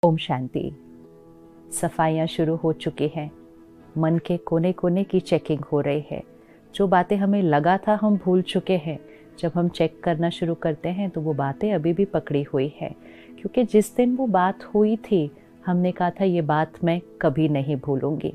ओम शांति। सफाइयाँ शुरू हो चुकी हैं। मन के कोने कोने की चेकिंग हो रही है। जो बातें हमें लगा था हम भूल चुके हैं, जब हम चेक करना शुरू करते हैं तो वो बातें अभी भी पकड़ी हुई है। क्योंकि जिस दिन वो बात हुई थी हमने कहा था ये बात मैं कभी नहीं भूलूंगी।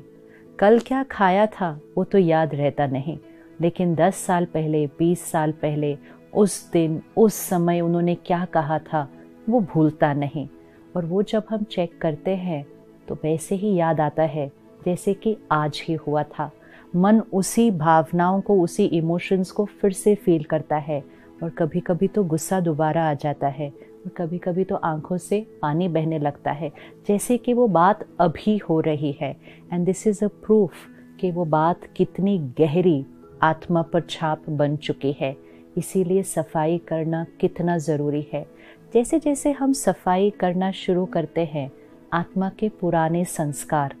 कल क्या खाया था वो तो याद रहता नहीं, लेकिन 10 साल पहले, 20 साल पहले, उस दिन उस समय उन्होंने क्या कहा था वो भूलता नहीं। और वो जब हम चेक करते हैं तो वैसे ही याद आता है जैसे कि आज ही हुआ था। मन उसी भावनाओं को, उसी इमोशंस को फिर से फील करता है। और कभी कभी तो गुस्सा दोबारा आ जाता है और कभी कभी तो आंखों से पानी बहने लगता है, जैसे कि वो बात अभी हो रही है। And this is a proof कि वो बात कितनी गहरी आत्मा पर छाप बन चुकी है। इसीलिए सफाई करना कितना ज़रूरी है। जैसे जैसे हम सफाई करना शुरू करते हैं आत्मा के पुराने संस्कार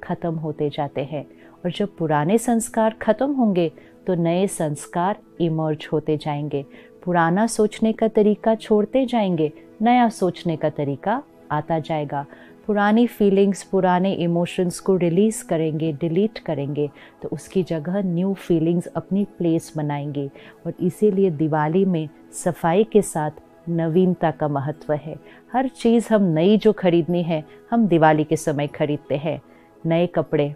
खत्म होते जाते हैं। और जब पुराने संस्कार खत्म होंगे तो नए संस्कार इमर्ज होते जाएंगे। पुराना सोचने का तरीका छोड़ते जाएंगे, नया सोचने का तरीका आता जाएगा। पुरानी फीलिंग्स, पुराने इमोशंस को रिलीज़ करेंगे, डिलीट करेंगे, तो उसकी जगह न्यू फीलिंग्स अपनी प्लेस बनाएंगे। और इसीलिए दिवाली में सफाई के साथ नवीनता का महत्व है। हर चीज़ हम नई जो खरीदनी है हम दिवाली के समय खरीदते हैं। नए कपड़े,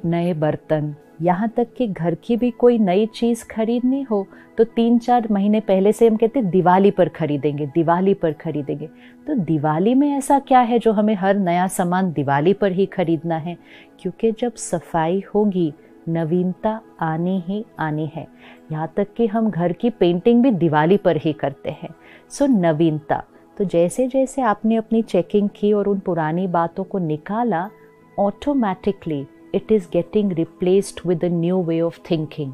नए बर्तन, यहाँ तक कि घर की भी कोई नई चीज़ खरीदनी हो तो 3-4 महीने पहले से हम कहते हैं दिवाली पर खरीदेंगे, दिवाली पर खरीदेंगे। तो दिवाली में ऐसा क्या है जो हमें हर नया सामान दिवाली पर ही खरीदना है? क्योंकि जब सफाई होगी नवीनता आनी ही आनी है। यहाँ तक कि हम घर की पेंटिंग भी दिवाली पर ही करते हैं। सो नवीनता। तो जैसे जैसे आपने अपनी चेकिंग की और उन पुरानी बातों को निकाला, automatically it is getting replaced with a new way of thinking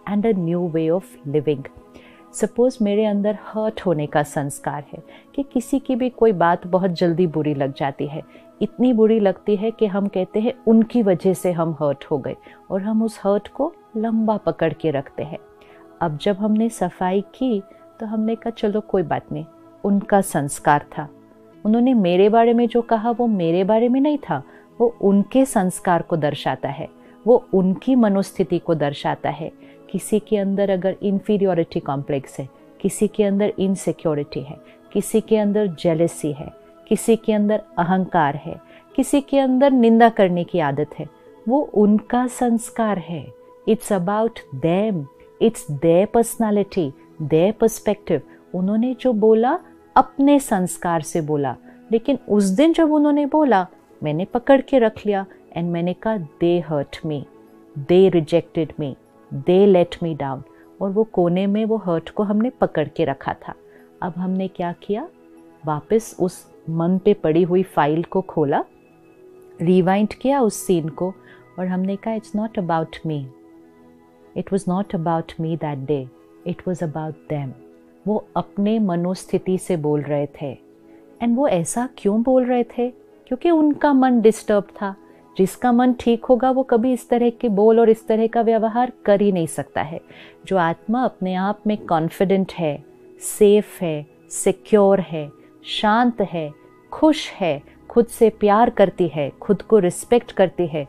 and a new way of living. Suppose मेरे अंदर हर्ट होने का संस्कार है कि किसी की भी कोई बात बहुत जल्दी बुरी लग जाती है। इतनी बुरी लगती है कि हम कहते हैं उनकी वजह से हम हर्ट हो गए और हम उस हर्ट को लंबा पकड़ के रखते हैं। अब जब हमने सफाई की तो हमने कहा चलो कोई बात नहीं, उनका संस्कार था। उन्होंने मेरे बारे में जो कहा वो मेरे बारे में नहीं था, वो उनके संस्कार को दर्शाता है, वो उनकी मनोस्थिति को दर्शाता है। किसी के अंदर अगर इन्फीरियोरिटी कॉम्प्लेक्स है, किसी के अंदर इनसिक्योरिटी है, किसी के अंदर जेलसी है, किसी के अंदर अहंकार है, किसी के अंदर निंदा करने की आदत है, वो उनका संस्कार है। It's about them, it's there personality, their perspective. उन्होंने जो बोला अपने संस्कार से बोला, लेकिन उस दिन जब उन्होंने बोला मैंने पकड़ के रख लिया एंड मैंने कहा they hurt me, they rejected me, they let me down. और वो कोने में वो हर्ट को हमने पकड़ के रखा था। अब हमने क्या किया, वापस उस मन पे पड़ी हुई फाइल को खोला, रिवाइंड किया उस सीन को और हमने कहा it's not about me, it was not about me that day, it was about them. वो अपने मनोस्थिति से बोल रहे थे। एंड वो ऐसा क्यों बोल रहे थे? क्योंकि उनका मन डिस्टर्ब था। जिसका मन ठीक होगा वो कभी इस तरह के बोल और इस तरह का व्यवहार कर ही नहीं सकता है। जो आत्मा अपने आप में कॉन्फिडेंट है, सेफ है, सिक्योर है, शांत है, खुश है, खुद से प्यार करती है, खुद को रिस्पेक्ट करती है,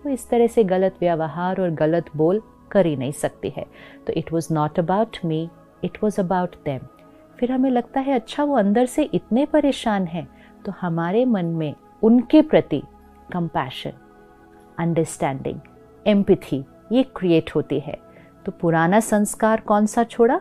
वो इस तरह से गलत व्यवहार और गलत बोल कर ही नहीं सकती है। तो it was not about me, it was about them. फिर हमें लगता है अच्छा वो अंदर से इतने परेशान हैं, तो हमारे मन में उनके प्रति कंपैशन, अंडरस्टैंडिंग, एम्पैथी ये क्रिएट होती है। तो पुराना संस्कार कौन सा छोड़ा?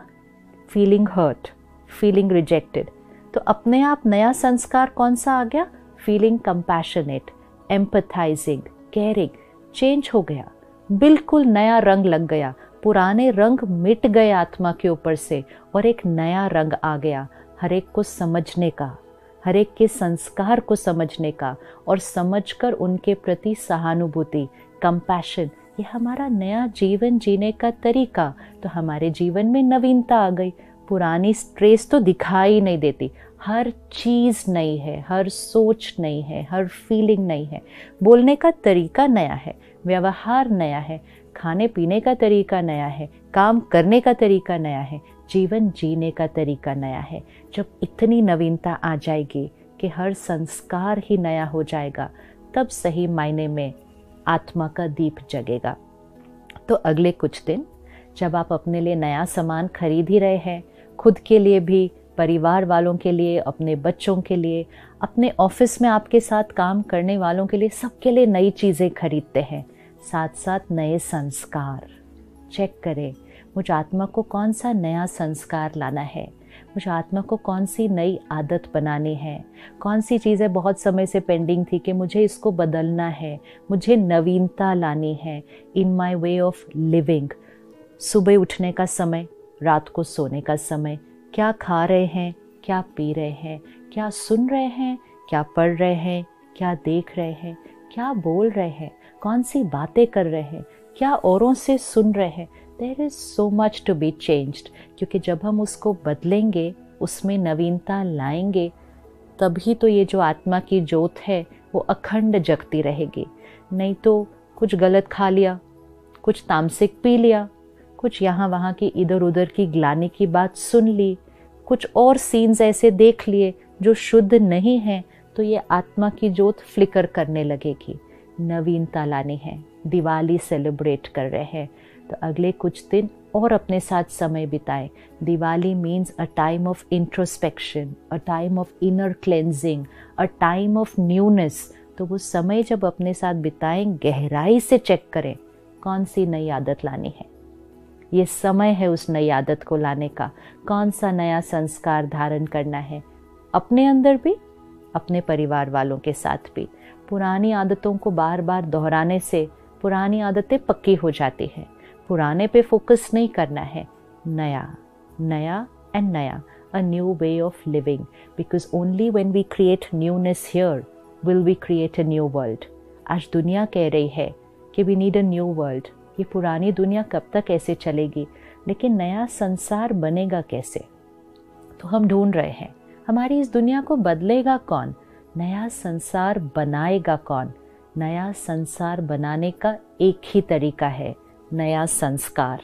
Feeling hurt, feeling rejected. तो अपने आप नया संस्कार कौन सा आ गया? Feeling compassionate, empathising, caring. Change हो गया, बिल्कुल नया रंग लग गया। पुराने रंग मिट गए आत्मा के ऊपर से और एक नया रंग आ गया, हर एक को समझने का, हर एक के संस्कार को समझने का और समझकर उनके प्रति सहानुभूति, कंपैशन। ये हमारा नया जीवन जीने का तरीका। तो हमारे जीवन में नवीनता आ गई। पुरानी स्ट्रेस तो दिखाई नहीं देती। हर चीज़ नई है, हर सोच नई है, हर फीलिंग नई है। बोलने का तरीका नया है, व्यवहार नया है, खाने पीने का तरीका नया है, काम करने का तरीका नया है, जीवन जीने का तरीका नया है। जब इतनी नवीनता आ जाएगी कि हर संस्कार ही नया हो जाएगा, तब सही मायने में आत्मा का दीप जगेगा। तो अगले कुछ दिन जब आप अपने लिए नया सामान खरीद ही रहे हैं, खुद के लिए भी, परिवार वालों के लिए, अपने बच्चों के लिए, अपने ऑफिस में आपके साथ काम करने वालों के लिए, सबके लिए नई चीज़ें खरीदते हैं, साथ साथ नए संस्कार। चेक करें मुझ आत्मा को कौन सा नया संस्कार लाना है, मुझे आत्मा को कौन सी नई आदत बनानी है, कौन सी चीज़ें बहुत समय से पेंडिंग थी कि मुझे इसको बदलना है, मुझे नवीनता लानी है in my way of living. सुबह उठने का समय, रात को सोने का समय, क्या खा रहे हैं, क्या पी रहे हैं, क्या सुन रहे हैं, क्या पढ़ रहे हैं, क्या देख रहे हैं, क्या बोल रहे हैं, कौन सी बातें कर रहे हैं, क्या औरों से सुन रहे हैं। There is so much to be changed, क्योंकि जब हम उसको बदलेंगे, उसमें नवीनता लाएंगे, तभी तो ये जो आत्मा की ज्योत है वो अखंड जगती रहेगी। नहीं तो कुछ गलत खा लिया, कुछ तामसिक पी लिया, कुछ यहाँ वहाँ की इधर उधर की ग्लानि की बात सुन ली, कुछ और सीन्स ऐसे देख लिए जो शुद्ध नहीं हैं, तो ये आत्मा की ज्योत फ्लिकर करने लगेगी। नवीनता लानी है, दिवाली सेलिब्रेट कर रहे हैं तो अगले कुछ दिन और अपने साथ समय बिताएं। Diwali means a time of introspection, a time of inner cleansing, a time of newness. तो वो समय जब अपने साथ बिताएं, गहराई से चेक करें कौन सी नई आदत लानी है। ये समय है उस नई आदत को लाने का। कौन सा नया संस्कार धारण करना है, अपने अंदर भी, अपने परिवार वालों के साथ भी। पुरानी आदतों को बार बार दोहराने से पुरानी आदतें पक्की हो जाती हैं। पुराने पे फोकस नहीं करना है, नया, नया एंड नया, a new way of living, because only when we create newness here will we create a new world. आज दुनिया कह रही है कि we need a new world. ये पुरानी दुनिया कब तक ऐसे चलेगी, लेकिन नया संसार बनेगा कैसे? तो हम ढूंढ रहे हैं हमारी इस दुनिया को बदलेगा कौन, नया संसार बनाएगा कौन। नया संसार बनाने का एक ही तरीका है, नया संस्कार।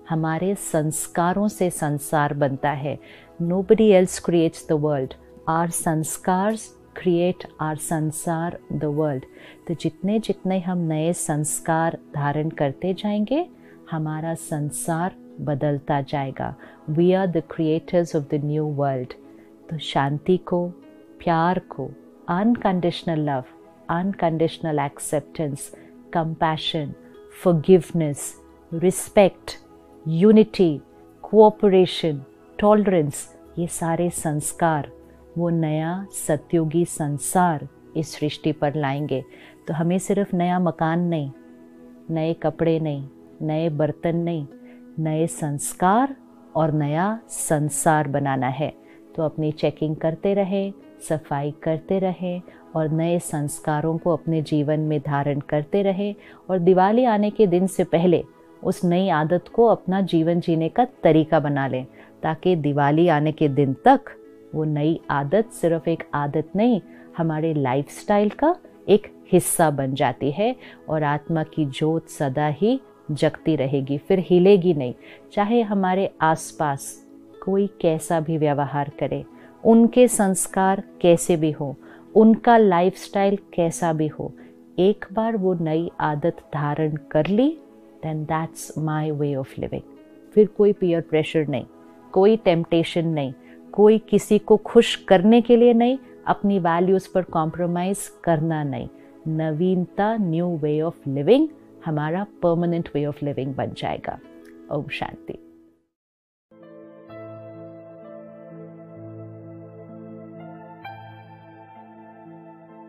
हमारे संस्कारों से संसार बनता है। Nobody else creates the world. Our संस्कार्स create our sansar the world. तो जितने जितने हम नए संस्कार धारण करते जाएंगे, हमारा संसार बदलता जाएगा। We are the creators of the new world. तो शांति को, प्यार को, unconditional love, unconditional acceptance, compassion, forgiveness, respect, unity, cooperation, tolerance, ये सारे संस्कार वो नया सतयुगी संसार इस सृष्टि पर लाएंगे। तो हमें सिर्फ नया मकान नहीं, नए कपड़े नहीं, नए बर्तन नहीं, नए संस्कार और नया संसार बनाना है। तो अपनी चेकिंग करते रहें, सफाई करते रहें और नए संस्कारों को अपने जीवन में धारण करते रहें। और दिवाली आने के दिन से पहले उस नई आदत को अपना जीवन जीने का तरीका बना लें, ताकि दिवाली आने के दिन तक वो नई आदत सिर्फ एक आदत नहीं, हमारे लाइफस्टाइल का एक हिस्सा बन जाती है और आत्मा की ज्योत सदा ही जगती रहेगी, फिर हिलेगी नहीं। चाहे हमारे आसपास कोई कैसा भी व्यवहार करे, उनके संस्कार कैसे भी हो, उनका लाइफस्टाइल कैसा भी हो, एक बार वो नई आदत धारण कर ली, then that's my way of living. फिर कोई पीयर प्रेशर नहीं, कोई टेम्पटेशन नहीं, कोई किसी को खुश करने के लिए नहीं, अपनी वैल्यूज़ पर कॉम्प्रोमाइज़ करना नहीं। नवीनता, न्यू वे ऑफ लिविंग हमारा परमानेंट वे ऑफ लिविंग बन जाएगा। ओम शांति।